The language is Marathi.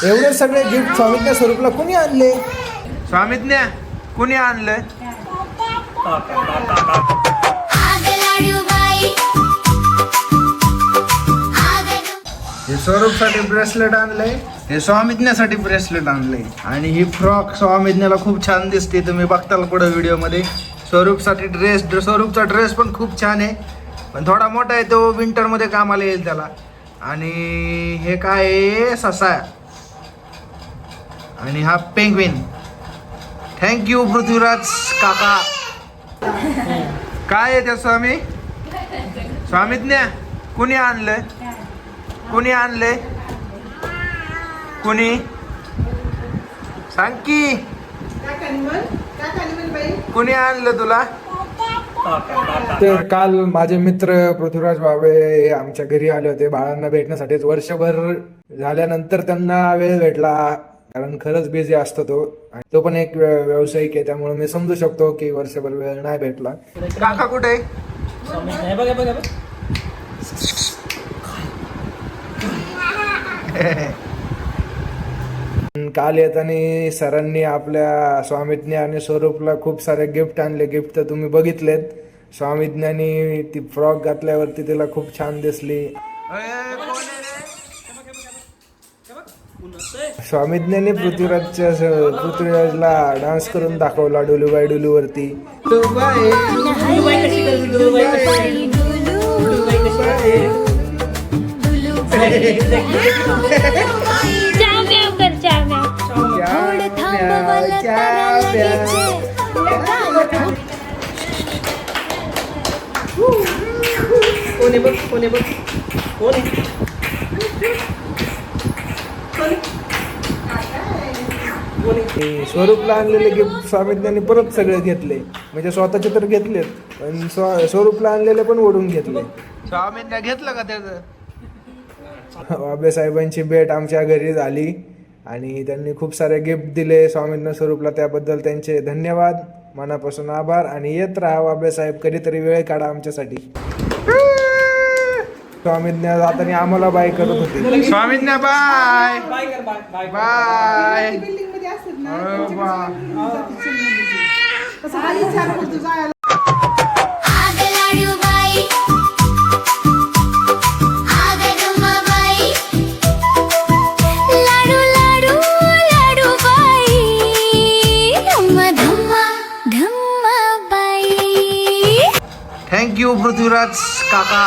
एवढे सगळे गिफ्ट स्वामीज्ञा स्वरूपला कुणी आणले? स्वामीज्ञा कुणी आणलंय? हे स्वरूपसाठी ब्रेसलेट आणलंय, हे स्वामीज्ञासाठी ब्रेसलेट आणलंय आणि ही फ्रॉक स्वामीज्ञाला खूप छान दिसते. तुम्ही बघताल पुढे व्हिडिओमध्ये. स्वरूपसाठी स्वरूपचा ड्रेस पण खूप छान आहे, पण थोडा मोठा आहे, तो विंटरमध्ये कामाला येईल त्याला. आणि हे काय आहे? ससा आणि हा पेंग्विन. थँक्यू पृथ्वीराज काका. काय आहे त्या स्वामीज्ञा कुणी आणलंय? कुणी आणलंय? कुणी सांग की, कुणी आणलं तुला? तर काल माझे मित्र पृथ्वीराज बाबे आमच्या घरी आले होते बाळांना भेटण्यासाठी. वर्षभर झाल्यानंतर त्यांना वेळ भेटला, कारण खरंच बिझी असतो तो पण एक व्यावसायिक आहे, त्यामुळे मी समजू शकतो की वर्षभर वेळ नाही भेटला. काका कुठे? काल येताना सरांनी आपल्या स्वामीज्ञा आणि स्वरूपला खूप सारे गिफ्ट आणले. गिफ्ट तर तुम्ही बघितलेत. स्वामीज्ञानी ती फ्रॉक घातल्यावरती तिला खूप छान दिसली. स्वामीज्ञाने पृथ्वीराजला डान्स करून दाखवला डुलूबाई डुलू वरती. स्वरूपला आणलेले गिफ्ट स्वामीज्ञानी परत सगळे घेतले, म्हणजे स्वतःचे तर घेतलेत, पण स्वरूपला आणलेले पण ओढून घेतले. स्वामींना घेतलं का त्याचं? बाबे साहेबांची भेट आमच्या घरी झाली आणि त्यांनी खूप सारे गिफ्ट दिले स्वामींना स्वरूपला. त्याबद्दल त्यांचे धन्यवाद, मनापासून आभार. आणि येत राहा बाबे साहेब, कधीतरी वेळ काढा आमच्यासाठी. स्वामीज्ञा जाताना आम्हाला बाय करत होते. स्वामींना बाय बाय. थँक्यू पृथ्वीराज काका.